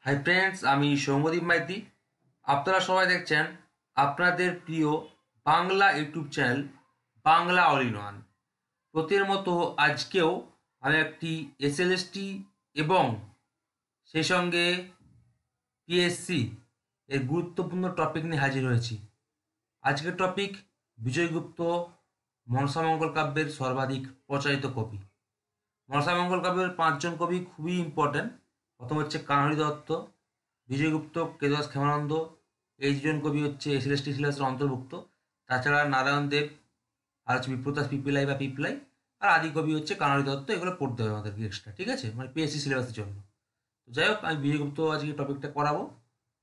Hi friends, আমি সৌম্যদীপ মাইতি। আপনারা সবাই দেখছেন আপনাদের প্রিয় Bangla YouTube channel Bangla all in one. প্রতির মতো আজকেও আমি একটি এসএলএসটি এবং সেই সঙ্গে পিএসসি এর গুরুত্বপূর্ণ টপিক নিয়ে হাজির হয়েছি। আজকের টপিক বিজয়গুপ্ত মনসামঙ্গল কাব্যের সর্বাধিক প্রচারিত কবি। মনসামঙ্গল কাব্যের পাঁচজন কবি খুবই ইম্পর্ট্যান্ট। প্রথম হচ্ছে কানাড়ি দত্ত, বিজয়গুপ্ত, কেদাস ক্ষেমানন্দ। এই দুজন কবি হচ্ছে এসএলএসটি সিলেবাসের অন্তর্ভুক্ত। তাছাড়া নারায়ণ দেব, আর হচ্ছে বিপ্রদাস পিপিলাই বা পিপলাই, আর আদি কবি হচ্ছে কানাড়ি দত্ত। এগুলো পড়তে হবে আমাদেরকে এক্সট্রা, ঠিক আছে, মানে পিএসসি সিলেবাসের জন্য। তো যাই হোক, আমি বিজয়গুপ্ত আজকে টপিকটা করাবো।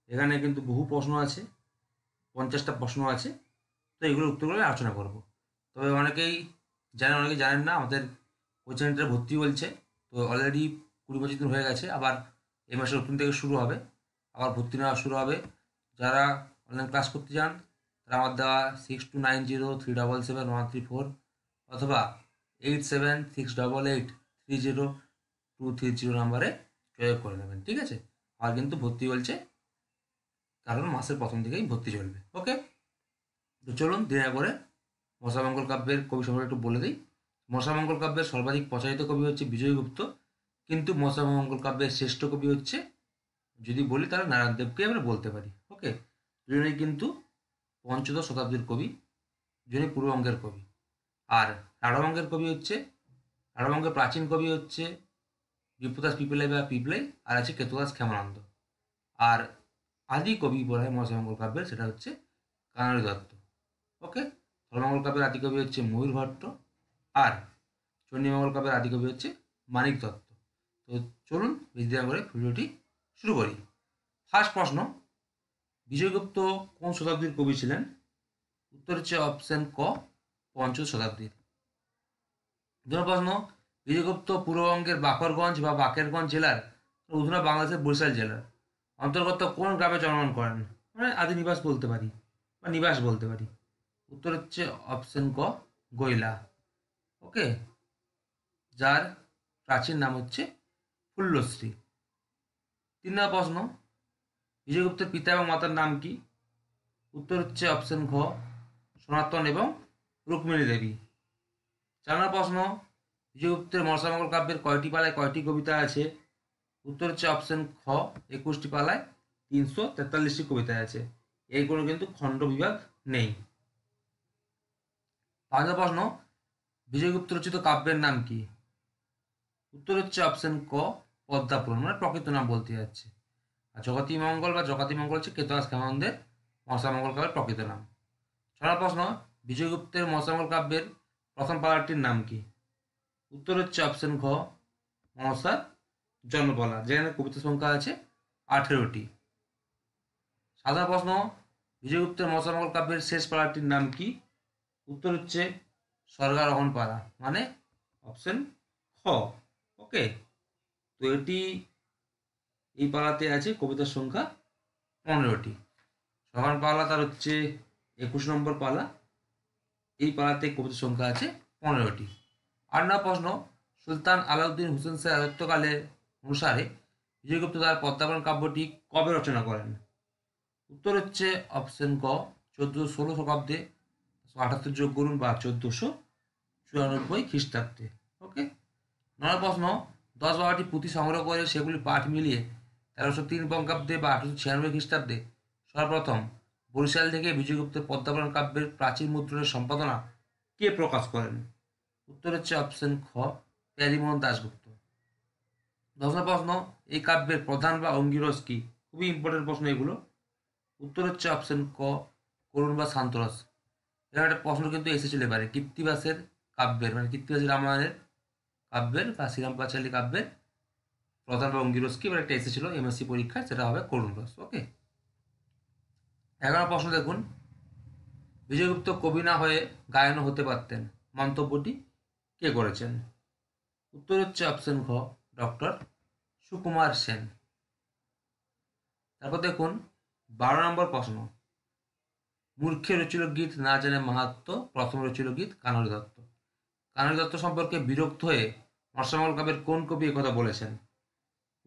এখানে কিন্তু বহু প্রশ্ন আছে, 50টা প্রশ্ন আছে। তো এগুলোর উত্তরগুলো আলোচনা করব। তবে অনেকেই জানেন, অনেকেই জানেন না, আমাদের কোচিং সেন্টারে ভর্তি বলছে। তো অলরেডি 20-25 দিন হয়ে গেছে। আবার এই মাসে নতুন থেকে শুরু হবে, আবার ভর্তি নেওয়া শুরু হবে। যারা অনলাইন ক্লাস করতে চান তারা আমার দেওয়া 6290377134 অথবা 8768830230 নাম্বারে যোগাযোগ করে নেবেন, ঠিক আছে। আর কিন্তু ভর্তি বলছে, কারণ মাসের প্রথম দিকেই ভর্তি চলবে। ওকে, তো চলুন দেরি করে মশামঙ্গল কাব্যের কবি সম্পর্কে একটু বলে দিই। মশামঙ্গল কাব্যের সর্বাধিক প্রচারিত কবি হচ্ছে বিজয়গুপ্ত, কিন্তু মশামঙ্গল কাব্যের শ্রেষ্ঠ কবি হচ্ছে, যদি বলি তাহলে নারায়ণ দেবকে আমরা বলতে পারি। ওকে, দুজনেই কিন্তু পঞ্চদশ শতাব্দীর কবি, দুজনেই পূর্ববঙ্গের কবি। আর রাঢ়বঙ্গের কবি হচ্ছে, রাঢ়বঙ্গের প্রাচীন কবি হচ্ছে বিপ্রদাস পিপলাই বা পিপলাই, আর আছে কেতুদাস ক্ষেমানন্দ। আর আদি কবি বলা হয় মশামঙ্গল কাব্যের, সেটা হচ্ছে কানাড়ি দত্ত। ওকে, ধর্মমঙ্গল কাব্যের আদি কবি হচ্ছে ময়ূর ভট্ট, আর চণ্ডীমঙ্গল কাব্যের আদি কবি হচ্ছে মানিক দত্ত। তো চলুন বেশি দেরি করে ভিডিওটি শুরু করি। ফার্স্ট প্রশ্ন, বিজয়গুপ্ত কোন শতাব্দীর কবি ছিলেন? উত্তর হচ্ছে অপশন ক, পঞ্চদশ শতাব্দীর। দুটো প্রশ্ন, বিজয়গুপ্ত পূর্ববঙ্গের বাকরগঞ্জ বা বাকেরগঞ্জ জেলার, অধুনা বাংলাদেশের বরিশাল জেলার অন্তর্গত কোন গ্রামে জন্মগ্রহণ করেন? মানে আদি নিবাস বলতে পারি বা নিবাস বলতে পারি। উত্তর হচ্ছে অপশন ক, গৈলা। ওকে, যার প্রাচীন নাম হচ্ছে ফুল্লশ্রী। 3 নম্বর প্রশ্ন, বিজয়গুপ্তের পিতা এবং মাতার নাম কি? উত্তর হচ্ছে অপশন ঘ, সনাতন এবং রুক্মিণী দেবী। 4 নম্বর প্রশ্ন, বিজয়গুপ্তের মনসামঙ্গল কাব্যের কয়টি পালায় কয়টি কবিতা আছে? উত্তর হচ্ছে অপশন খ, 21টি পালায় 343টি কবিতা আছে। এর কোনো কিন্তু খণ্ড বিভাগ নেই। 5 নম্বর প্রশ্ন, বিজয়গুপ্ত রচিত কাব্যের নাম কি? উত্তর হচ্ছে অপশন ক, পদ্মাপুরাণ, মানে প্রকৃত নাম বলতে যাচ্ছে। আর জগতী মঙ্গল বা জগতী মঙ্গল হচ্ছে কেতুদাস ক্ষেমানন্দের মনসামঙ্গল কাব্যের প্রকৃত নাম। 6 প্রশ্ন, বিজয়গুপ্তের মনসামঙ্গল কাব্যের প্রথম পালাটির নাম কি? উত্তর হচ্ছে অপশন ঘ, মনসার জন্মপালা, যেখানে কবিতা সংখ্যা আছে 18টি। 7 প্রশ্ন, বিজয়গুপ্তের মনসামঙ্গল কাব্যের শেষ পালাটির নাম কি? উত্তর হচ্ছে স্বর্গারোহণ পালা, মানে অপশন খ। ওকে, তো এটি, এই পালাতে আছে কবিতার সংখ্যা 15টি। সমান পালা তার হচ্ছে 21 নম্বর পালা। এই পালাতে কবিতার সংখ্যা আছে 15টি। 8 প্রশ্ন, সুলতান আলাউদ্দিন হোসেন শাহের রাজত্বকালে অনুসারে বিজয়গুপ্ত তার পদ্মাপুরাণ কাব্যটি কবে রচনা করেন? উত্তর হচ্ছে অপশন ক, 1416 শতাব্দে, 78 যোগ করুন বা 1494 খ্রিস্টাব্দে। ওকে, 9 প্রশ্ন, 10-12টি পুঁথি সংগ্রহ করে সেগুলি পাঠ মিলিয়ে 1303 বঙ্গাব্দে বা 1896 খ্রিস্টাব্দে সর্বপ্রথম বরিশাল থেকে বিজয়গুপ্তের পদ্মাপুরাণ কাব্যের প্রাচীন মুদ্রণের সম্পাদনা কে প্রকাশ করেন? উত্তর হচ্ছে অপশন খ, প্যারীমোহন দাশগুপ্ত। 10 প্রশ্ন, এই কাব্যের প্রধান বা অঙ্গিরস কি? খুবই ইম্পর্টেন্ট প্রশ্ন এগুলো। উত্তর হচ্ছে অপশন ক, করুণ বা শান্তরস। এরকম একটা প্রশ্ন কিন্তু এসেছিল এবারে, কৃত্তিবাসের কাব্যের, মানে কৃত্তিবাসী রামায়ণের কাব্যের বা শ্রীরাম পাঁচালী কাব্যের প্রধান বা অঙ্গিরস কি, এবার একটা এসেছিল এমএসসি পরীক্ষায়, সেটা হবে করুণ রস। ওকে, 11 প্রশ্ন দেখুন, বিজয়গুপ্ত কবি না হয়ে গায়নও হতে পারতেন, মন্তব্যটি কে করেছেন? উত্তর হচ্ছে অপশন ঘ, ডক্টর সুকুমার সেন। তারপর দেখুন 12 নম্বর প্রশ্ন, মূর্খে রচিল গীত না জানে মাহাত্ম্য, প্রথম রচিল গীত কানাড়ি দত্ত। কানাড়ি দত্ত সম্পর্কে বিরক্ত হয়ে মনসামঙ্গল কাব্যের কোন কবি একথা বলেছেন?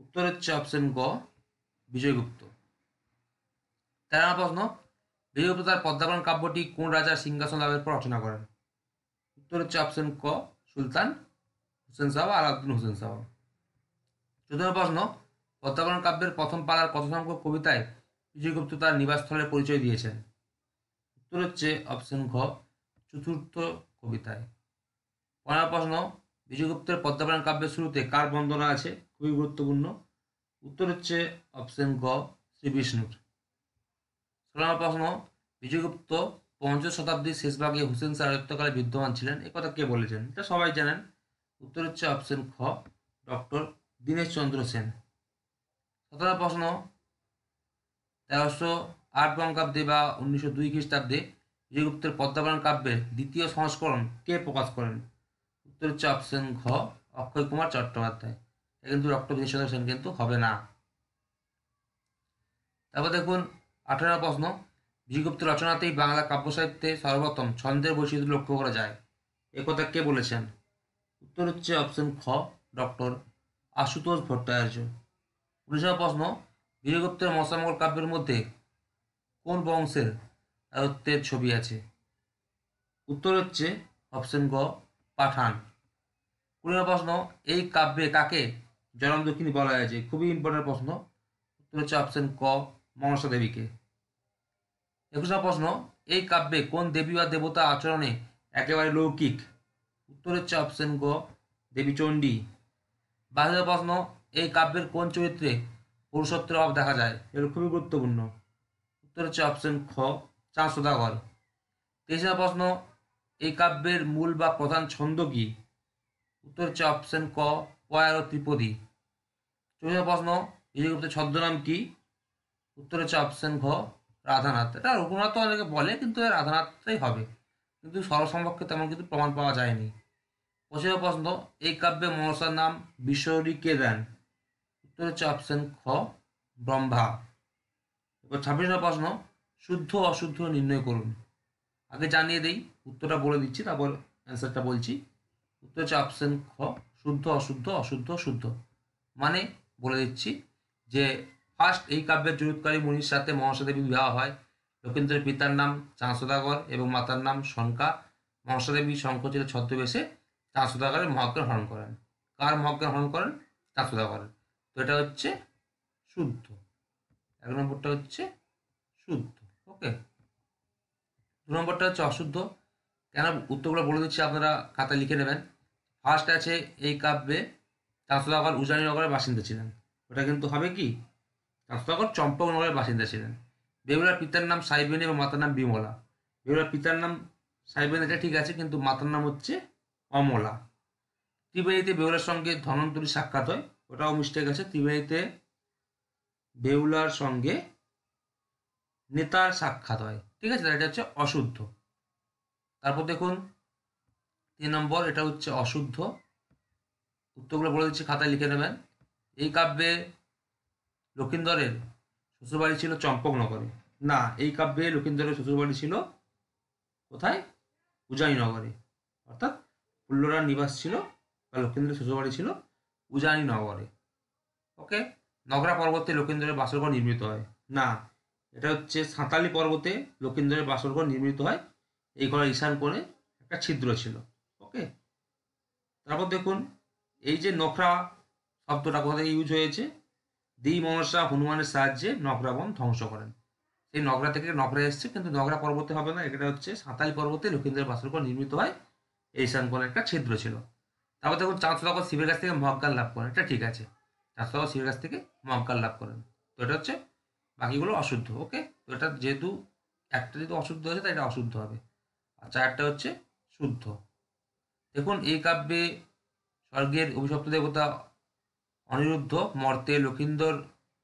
উত্তর হচ্ছে অপশন গ, বিজয়গুপ্ত। 13 প্রশ্ন, বিজয়গুপ্ত তার পদ্মাবরণ কাব্যটি কোন রাজার সিংহাসন লাভের পর রচনা করেন? উত্তর হচ্ছে অপশন ক, সুলতান হুসেন শাহ বা আলাউদ্দিন হোসেন শাহ। 14 প্রশ্ন, পদ্মাবরণ কাব্যের প্রথম পালার কত সংখ্যক কবিতায় বিজয়গুপ্ত তার নিবাসস্থলের পরিচয় দিয়েছেন? উত্তর হচ্ছে অপশন ঘ, চতুর্থ কবিতায়। 15 প্রশ্ন, বিজয়গুপ্তের পদ্মাবরণ কাব্যের শুরুতে কার বন্দনা আছে? খুবই গুরুত্বপূর্ণ। উত্তর হচ্ছে অপশন গ, শ্রী বিষ্ণুর। 16 প্রশ্ন, বিজয়গুপ্ত পঞ্চদশ শতাব্দীর শেষ ভাগে হুসেন শাহ রাজত্বকালে বিদ্যমান ছিলেন, এ কথা কে বলেছেন? এটা সবাই জানেন। উত্তর হচ্ছে অপশন খ, ডক্টর দীনেশ চন্দ্র সেন। 17 প্রশ্ন, 1308 বঙ্গাব্দে বা 1902 খ্রিস্টাব্দে বিজয়গুপ্তের পদ্মাবরণ কাব্যের দ্বিতীয় সংস্করণ কে প্রকাশ করেন? উত্তর হচ্ছে অপশন ঘ, অক্ষয় কুমার চট্টোপাধ্যায়। কিন্তু ডক্টর দীনেশ চন্দ্র সেন কিন্তু হবে না। তারপর দেখুন 18 প্রশ্ন, বিজয়গুপ্ত রচনাতেই বাংলা কাব্য সাহিত্যে সর্বপ্রথম ছন্দের বৈচিত্র্য লক্ষ্য করা যায়, এ কথা কে বলেছেন? উত্তর হচ্ছে অপশন খ, ডক্টর আশুতোষ ভট্টাচার্য। 19 প্রশ্ন, বিজয়গুপ্তের মশামঙ্গল কাব্যের মধ্যে কোন বংশের রাজত্বের ছবি আছে? উত্তর হচ্ছে অপশন গ, পাঠান। 20 প্রশ্ন, এই কাব্যে কাকে জনমদক্ষিণী বলা হয়েছে? খুবই ইম্পর্টেন্ট প্রশ্ন। উত্তর হচ্ছে অপশন ক, মনসা দেবীকে। 21 প্রশ্ন, এই কাব্যে কোন দেবী বা দেবতা আচরণে একেবারে লৌকিক? উত্তর হচ্ছে অপশন গ, দেবী চণ্ডী। 22 প্রশ্ন, এই কাব্যের কোন চরিত্রে পুরুষত্বের অভাব দেখা যায়? এগুলো খুবই গুরুত্বপূর্ণ। উত্তর হচ্ছে অপশন খ, চাঁদ সদাগর। 23 প্রশ্ন, এই কাব্যের মূল বা প্রধান ছন্দ কি? উত্তর হচ্ছে অপশন ক, পয়ার ও ত্রিপদী। 24 প্রশ্ন, বিজয়গুপ্তের ছদ্মনাম কি? উত্তর হচ্ছে অপশন ঘ, রাধানাথ। এটা রঘুনাথ অনেকে বলে, কিন্তু রাধানাথটাই হবে, কিন্তু সর্বসম্পর্কে তেমন কিন্তু প্রমাণ পাওয়া যায়নি। 25 প্রশ্ন, এই কাব্যে মনসার নাম বিশ্বহরি কে দেন? উত্তর হচ্ছে অপশন খ, ব্রহ্মা। এবার 26 প্রশ্ন, শুদ্ধ অশুদ্ধ নির্ণয় করুন। আগে জানিয়ে দেই, উত্তরটা বলে দিচ্ছি, তারপর অ্যান্সারটা বলছি। উত্তর হচ্ছে অপশন খ, শুদ্ধ অশুদ্ধ অশুদ্ধ শুদ্ধ। মানে বলে দিচ্ছি যে ফার্স্ট এই কাব্যের জরুৎকারী মুনির সাথে মনসা দেবী বিবাহ হয়। লক্ষীন্দ্রের পিতার নাম চাঁদ সদাগর এবং মাতার নাম সনকা। মনসা দেবী শঙ্খচিলের ছদ্মবেশে চাঁদ সদাগরের মহাজ্ঞান হরণ করেন। কার মহাজ্ঞান হরণ করেন? চাঁদ সদাগরের। তো এটা হচ্ছে শুদ্ধ। 1 নম্বরটা হচ্ছে শুদ্ধ। ওকে, 2 নম্বরটা হচ্ছে অশুদ্ধ। কেন উত্তরগুলো বলে দিচ্ছি, আপনারা খাতায় লিখে নেবেন। ফার্স্ট আছে, এই কাব্যে চাঁদ সদাগর উজানিনগরের বাসিন্দা ছিলেন। ওটা কিন্তু হবে কি? চাঁদ সদাগর চম্পকনগরের বাসিন্দা ছিলেন। বেহুলার পিতার নাম সাইবেনী এবং মাতার নাম বিমলা। বেহুলার পিতার নাম সাইবেনী, এটা ঠিক আছে, কিন্তু মাতার নাম হচ্ছে অমলা। ত্রিবেণীতে বেহুলার সঙ্গে ধন্বন্তরীর সাক্ষাৎ হয়, ওটাও মিস্টেক আছে। ত্রিবেণীতে বেহুলার সঙ্গে নেতার সাক্ষাৎ হয়, ঠিক আছে, এটা হচ্ছে অশুদ্ধ। তারপর দেখুন 3 নম্বর, এটা হচ্ছে অশুদ্ধ। উত্তরগুলো বলে দিচ্ছি, খাতায় লিখে নেবেন। এই কাব্যে লক্ষীন্দরের শ্বশুরবাড়ি ছিল চম্পকনগরে। না, এই কাব্যে লক্ষীন্দরের শ্বশুরবাড়ি ছিল কোথায়? উজানিনগরে। অর্থাৎ পুল্লরার নিবাস ছিল বা লক্ষীন্দরের শ্বশুরবাড়ি ছিল উজানিনগরে। ওকে, নগরা পর্বতে লক্ষীন্দরের বাসরঘর নির্মিত হয়। না, এটা হচ্ছে সাঁতালি পর্বতে লক্ষীন্দরের বাসরঘর নির্মিত হয়। এই ঘরের ঈশান কোণে একটা ছিদ্র ছিল। ওকে, তারপর দেখুন এই যে নখরা শব্দটা কোথা থেকে ইউজ হয়েছে? দ্বি মনসা হনুমানের সাহায্যে নগরা বন ধ্বংস করেন। সেই নগরা থেকে নগরা এসছে, কিন্তু নগরা পর্বতে হবে না, এটা হচ্ছে সাঁতালি পর্বতে লক্ষীন্দরের বাসরঘর নির্মিত হয়। এই ঈশান কোণে একটা ছিদ্র ছিল। তারপর দেখুন চাঁদ সদাগর শিবের কাছ থেকে মহাজ্ঞান লাভ করেন, এটা ঠিক আছে। চাঁদ সদাগর শিবের কাছ থেকে মহাজ্ঞান লাভ করেন, তো এটা হচ্ছে, বাকিগুলো অশুদ্ধ। ওকে, তো এটা যেহেতু একটা যেহেতু অশুদ্ধ হয়েছে, তাই এটা অশুদ্ধ হবে। আর 4টা হচ্ছে শুদ্ধ। দেখুন এই কাব্যে স্বর্গের অভিশপ্ত দেবতা অনিরুদ্ধ মর্তে লক্ষীন্দর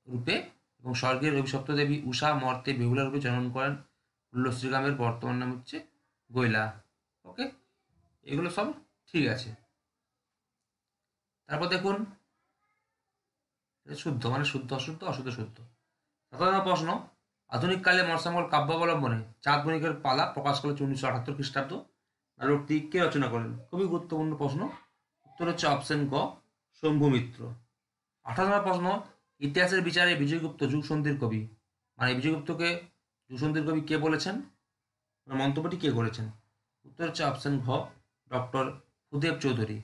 রূপে এবং স্বর্গের অভিশপ্ত দেবী উষা মর্তে বেহুলা রূপে জন্ম করেন। শ্রীগ্রামের বর্তমান নাম হচ্ছে গৈলা। ওকে, এগুলো সব ঠিক আছে। তারপর দেখুন শুদ্ধ, মানে শুদ্ধ অশুদ্ধ অশুদ্ধ শুদ্ধ। 17 প্রশ্ন, আধুনিক কালে মনসামঙ্গল কাব্যাবলম্বনে চাঁদ বণিকের পালা প্রকাশ করলে 1978 খ্রিস্টাব্দ। নাটকটি কে রচনা করেন? খুবই গুরুত্বপূর্ণ প্রশ্ন। উত্তর হচ্ছে অপশন ক, শম্ভু মিত্র। 18 প্রশ্ন, ইতিহাসের বিচারে বিজয়গুপ্ত যুগসন্ধির কবি, মানে বিজয়গুপ্তকে যুগসন্ধির কবি কে বলেছেন, মন্তব্যটি কে করেছেন? উত্তর হচ্ছে অপশন ঘ, ডক্টর ভূদেব চৌধুরী।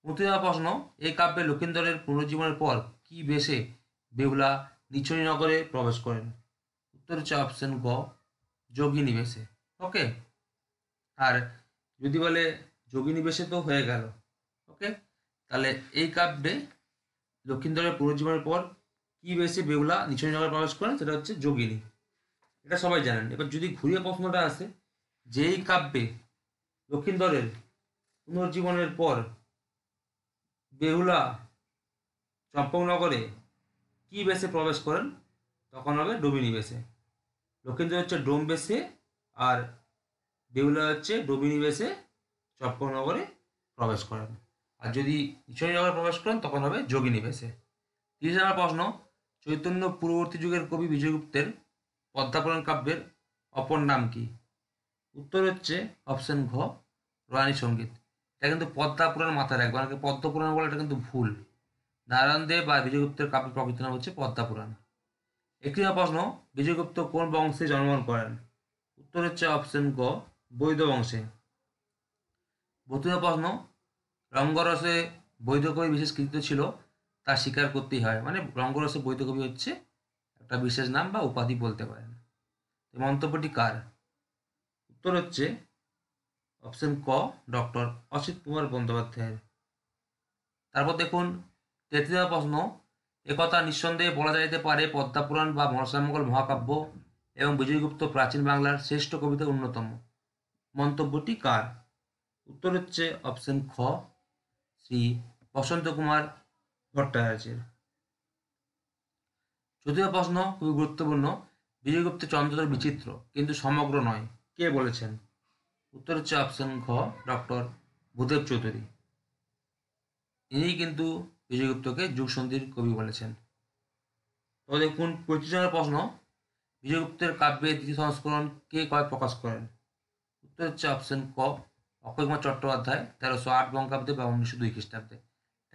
29 প্রশ্ন, এই কাব্যে লক্ষিন্দরের পুনর্জীবনের পর কি বেশে বেহুলা নিশ্চয়নগরে প্রবেশ করেন? উত্তর হচ্ছে অপশন গ, যোগিনী বেশে। ওকে, আর যদি বলে যোগিনী বেশে তো হয়ে গেল। ওকে, তাহলে এই কাব্যে লক্ষিন্দরের পুনর্জীবনের পর কি বেশে বেহুলা নিশ্চয়নগরে প্রবেশ করেন, সেটা হচ্ছে যোগিনী। এটা সবাই জানেন। এবার যদি ঘুরিয়ে প্রশ্নটা আসে যে এই কাব্যে লক্ষিন্দরের পুনর্জীবনের পর বেহুলা চম্পকনগরে কি বেশে প্রবেশ করেন, তখন হবে ডোবিনী বেশে। লক্ষিন্দর হচ্ছে ডোম বেশে, আর বেহুলা হচ্ছে ডোবিনী বেশে চম্পকনগরে প্রবেশ করেন। আর যদি ঈশ্বরনগরে প্রবেশ করেন তখন হবে যোগিনী বেশে। 30 নম্বর প্রশ্ন, চৈতন্য পূর্ববর্তী যুগের কবি বিজয়গুপ্তের পদ্মাপুরাণ কাব্যের অপর নাম কি? উত্তর হচ্ছে অপশন ঘ, রানী সঙ্গীত। এটা কিন্তু পদ্মাপুরাণ মাথায় রাখবে, অনেকে পদ্মপুরাণ বলে, এটা কিন্তু ভুল। নারায়ণ দেব বা বিজয়গুপ্তের কাব্য প্রকৃত নাম হচ্ছে পদ্মাপুরাণ। 31 প্রশ্ন, বিজয়গুপ্ত কোন বংশে জন্মগ্রহণ করেন? উত্তর হচ্ছে অপশন গ, বৈদ্য বংশে। 32 প্রশ্ন, রঙ্গরসে বৈদ্য কবি বিশেষ কৃতিত্ব ছিল তা স্বীকার করতেই হয়, মানে রঙ্গরসে বৈদ্য কবি হচ্ছে একটা বিশেষ নাম বা উপাধি বলতে পারেন। মন্তব্যটি কার? উত্তর হচ্ছে অপশন ক, ডক্টর অসিত কুমার বন্দ্যোপাধ্যায়ের। তারপর দেখুন 33 প্রশ্ন, একথা নিঃসন্দেহে বলা যাইতে পারে পদ্মাপুরাণ বা মনসামঙ্গল মহাকাব্য এবং বিজয়গুপ্ত প্রাচীন বাংলার শ্রেষ্ঠ কবিতার অন্যতম। মন্তব্যটি কার? উত্তর হচ্ছে অপশন খ, শ্রী বসন্ত কুমার ভট্টাচার্যের। 34 প্রশ্ন খুবই গুরুত্বপূর্ণ, বিজয়গুপ্ত চন্দ্রধর বিচিত্র কিন্তু সমগ্র নয়, কে বলেছেন? উত্তর হচ্ছে অপশন ঘ, ডক্টর ভূদেব চৌধুরী। ইনি কিন্তু বিজয়গুপ্তকে যুগসন্ধির কবি বলেছেন। তো দেখুন 25 নম্বর প্রশ্ন, বিজয়গুপ্তের কাব্যের দ্বিতীয় সংস্করণ কে কবে প্রকাশ করেন? উত্তর হচ্ছে অপশন ক, অক্ষয় কুমার চট্টোপাধ্যায় 1308 বঙ্গাব্দে বা 1902 খ্রিস্টাব্দে।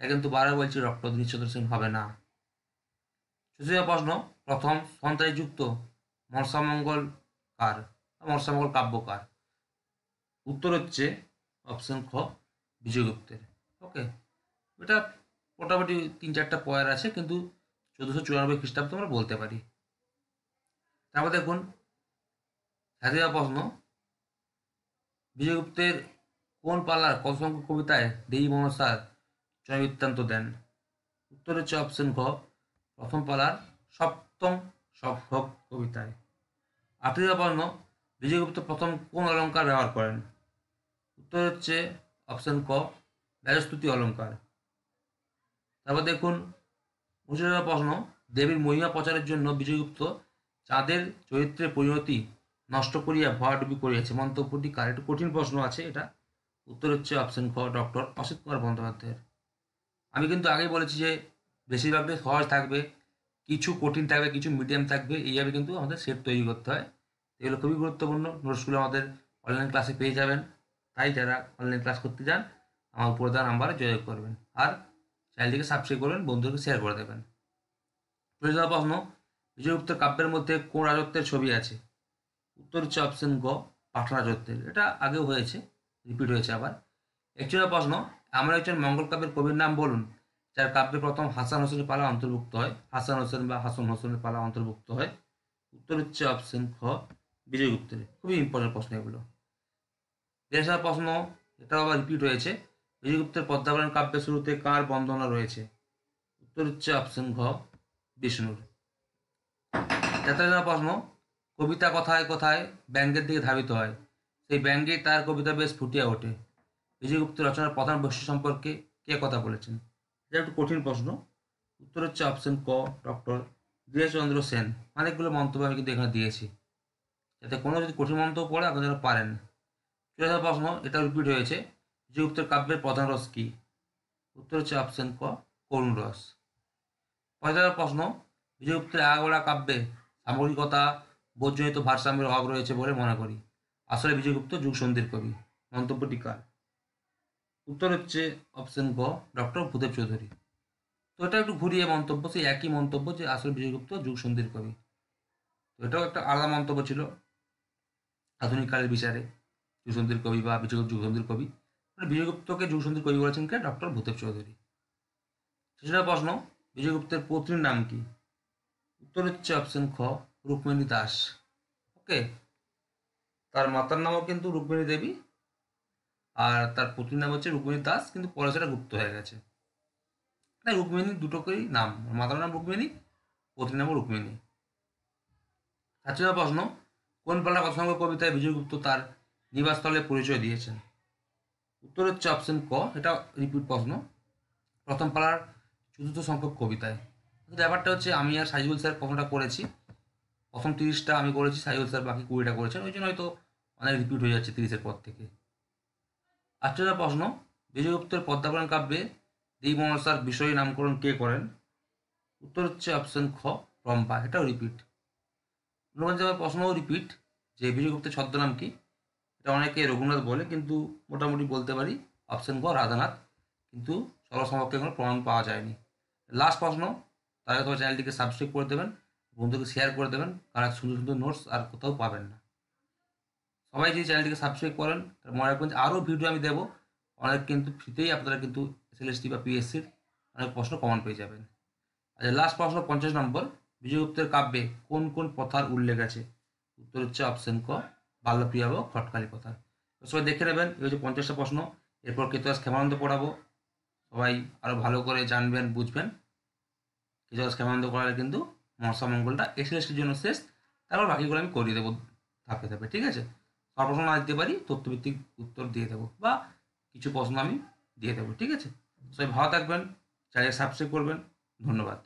এটা কিন্তু বারবার বলছি, ডক্টর দীনেশচন্দ্র সেন হবে না। 34 প্রশ্ন, প্রথম সন্ত্রাসযুক্ত মনসামঙ্গল কার, মনসামঙ্গল কাব্য কার? উত্তর হচ্ছে অপশন খ, বিজয়গুপ্তের। ওকে, এটা মোটামুটি 3-4টা পয়ের আছে, কিন্তু 1494 খ্রিস্টাব্দ আমরা বলতে পারি। তারপর দেখুন 36 প্রশ্ন, বিজয়গুপ্তের কোন পালার কত সংখ্যক কবিতায় দেবী মনসার জয়বৃত্তান্ত দেন? উত্তর হচ্ছে অপশন ঘ, প্রথম পালার সপ্তম সংখ্যক কবিতায়। 38 প্রশ্ন, বিজয়গুপ্ত প্রথম কোন অলঙ্কার ব্যবহার করেন? উত্তর হচ্ছে অপশন ক, ব্যাজস্তুতি অলঙ্কার। তারপর দেখুন 29 প্রশ্ন, দেবীর মহিমা প্রচারের জন্য বিজয়গুপ্ত চাঁদের চরিত্রের পরিণতি নষ্ট করিয়া ভরাডুবি করিয়াছে। মন্তব্যটি কার? একটু কঠিন প্রশ্ন আছে এটা। উত্তর হচ্ছে অপশন খ, ডক্টর অসিত কুমার বন্দ্যোপাধ্যায়ের। আমি কিন্তু আগেই বলেছি যে বেশিরভাগটাই সহজ থাকবে, কিছু কঠিন থাকবে, কিছু মিডিয়াম থাকবে, এইভাবে কিন্তু আমাদের সেট তৈরি করতে হয়। এগুলো খুবই গুরুত্বপূর্ণ। নোটসগুলো আমাদের অনলাইন ক্লাসে পেয়ে যাবেন, তাই যারা অনলাইন ক্লাস করতে চান আমার উপরে দেওয়া নাম্বারে যোগাযোগ করবেন, আর চ্যানেলটিকে সাবস্ক্রাইব করবেন, বন্ধুদেরকে শেয়ার করে দেবেন। প্রশ্ন, বিজয়গুপ্তের কাব্যের মধ্যে কোন রাজত্বের ছবি আছে? উত্তর হচ্ছে অপশন গ, পাঠান রাজত্বের। এটা আগেও হয়েছে, রিপিট হয়েছে আবার। 41 প্রশ্ন, এমন একজন মঙ্গল কাব্যের কবির নাম বলুন যার কাব্যে প্রথম হাসান হোসেনের পালা অন্তর্ভুক্ত হয়, হাসান হোসেন বা হাসান হোসেনের পালা অন্তর্ভুক্ত হয়। উত্তর হচ্ছে অপশন খ, বিজয়গুপ্তের। খুবই ইম্পর্টেন্ট প্রশ্ন এগুলো। 42 প্রশ্ন, এটা আবার রিপিট হয়েছে, বিজয়গুপ্তের পদ্মাবরণ কাব্যের শুরুতে কার বন্দনা রয়েছে? উত্তর হচ্ছে অপশন ঘ, বিষ্ণুর। 43 প্রশ্ন, কবিতা কথায় কথায় ব্যঙ্গের দিকে ধাবিত হয়, সেই ব্যঙ্গেই তার কবিতা বেশ ফুটিয়ে ওঠে। বিজয়গুপ্তের রচনার প্রধান বৈশিষ্ট্য সম্পর্কে কে কথা বলেছেন? এটা একটু কঠিন প্রশ্ন। উত্তর হচ্ছে অপশন ক, ডক্টর দীনেশচন্দ্র সেন। অনেকগুলো মন্তব্য আমি কিন্তু এখানে দিয়েছি, যাতে কোনো যদি কঠিন মন্তব্য পড়ে আপনি যেন পারেন। 44 প্রশ্ন, এটা রিপিট হয়েছে, বিজয়গুপ্তের কাব্যের প্রধান রস কি? উত্তর হচ্ছে অপশন ক, করুণ রস। 45 প্রশ্ন, বিজয়গুপ্তের আগাগোড়া কাব্যে সামগ্রিকতা বোধজনিত ভারসাম্যের অভাব রয়েছে বলে মনে করি, আসলে বিজয়গুপ্ত যুগসন্ধির কবি। মন্তব্যটি কার? উত্তর হচ্ছে অপশন গ, ডক্টর ভূদেব চৌধুরী। তো এটা একটু ঘুরিয়ে মন্তব্য, সেই একই মন্তব্য যে আসলে বিজয়গুপ্ত যুগসন্ধির কবি। তো এটাও একটা আলাদা মন্তব্য ছিল আধুনিক কালের বিচারে, যুগসন্ধির কবি বা যুগসন্ধির কবি। বিজয়গুপ্তকে যুগসন্ধির কবি বলেছেন কে? ডক্টর ভূদেব চৌধুরী। সেটা প্রশ্ন, বিজয়গুপ্তের পত্নীর নাম কি? উত্তর হচ্ছে অপশন খ, রুক্মিণী দাস। ওকে, তার মাতার নামও কিন্তু রুক্মিণী দেবী, আর তার পত্নীর নাম হচ্ছে রুক্মিণী দাস, কিন্তু পরে সেটা গুপ্ত হয়ে গেছে। তাই রুক্মিণী দুটোকেই নাম, মাতার নাম রুক্মিণী, পত্নীর নামও রুক্মিণী। আচ্ছা, প্রশ্ন, কোন পালা কথাসংগ্রহ কবিতায় বিজয়গুপ্ত তার নিবাসস্থলে পরিচয় দিয়েছেন? উত্তর হচ্ছে অপশন ক, এটা রিপিট প্রশ্ন, প্রথম পালার চতুর্থ সংখ্যক কবিতায়। ব্যাপারটা হচ্ছে আমি আর সাইজুল স্যার প্রশ্নটা করেছি, প্রথম 30টা আমি করেছি, সাইজুল স্যার বাকি 20টা করেছেন, ওই জন্য হয়তো অনেক রিপিট হয়ে যাচ্ছে 30-এর পর থেকে। আচ্ছা, প্রশ্ন, বিজয়গুপ্তের পদ্মাপুরাণ কাব্যে দ্বিমনসার বিষয় নামকরণ কে করেন? উত্তর হচ্ছে অপশন খ, রম্পা। এটাও রিপিট। প্রশ্নও রিপিট, যে বিজয়গুপ্তের ছদ্মনাম কি? এটা অনেকে রঘুনাথ বলে, কিন্তু মোটামুটি বলতে পারি অপশন ক, রাধানাথ, কিন্তু সর্বসমক্ষে কোনো প্রমাণ পাওয়া যায়নি। লাস্ট প্রশ্ন, তাহলে তোমার চ্যানেলটিকে সাবস্ক্রাইব করে দেবেন, বন্ধুকে শেয়ার করে দেবেন, কারণ সুন্দর সুন্দর নোটস আর কোথাও পাবেন না। সবাই যদি চ্যানেলটিকে সাবস্ক্রাইব করেন, মনে রাখবেন যে আরও ভিডিও আমি দেবো, অনেক কিন্তু ফ্রিতেই আপনারা কিন্তু এসএলএসটি বা পিএসসির অনেক প্রশ্ন কমন পেয়ে যাবেন। আচ্ছা, লাস্ট প্রশ্ন 50 নম্বর, বিজয়গুপ্তের কাব্যে কোন কোন প্রথার উল্লেখ আছে? উত্তর হচ্ছে অপশন ক, বাল্যপ্রিয়া ও খটকালী প্রথা। তো সবাই দেখে নেবেন, এই হচ্ছে 50টা প্রশ্ন। এরপর কেতু ক্ষেমানন্দ পড়াবো, সবাই আরও ভালো করে জানবেন, বুঝবেন। কেতু ক্ষেমানন্দ করালে কিন্তু মনসা মঙ্গলটা এসএলএসটির জন্য শেষ, তারপর বাকিগুলো আমি করিয়ে দেবো ধাপে ধাপে, ঠিক আছে? সব প্রশ্ন না দিতে পারি, তথ্যভিত্তিক উত্তর দিয়ে দেবো, বা কিছু প্রশ্ন আমি দিয়ে দেবো, ঠিক আছে? সবাই ভালো থাকবেন, চ্যানেল সাবস্ক্রাইব করবেন, ধন্যবাদ।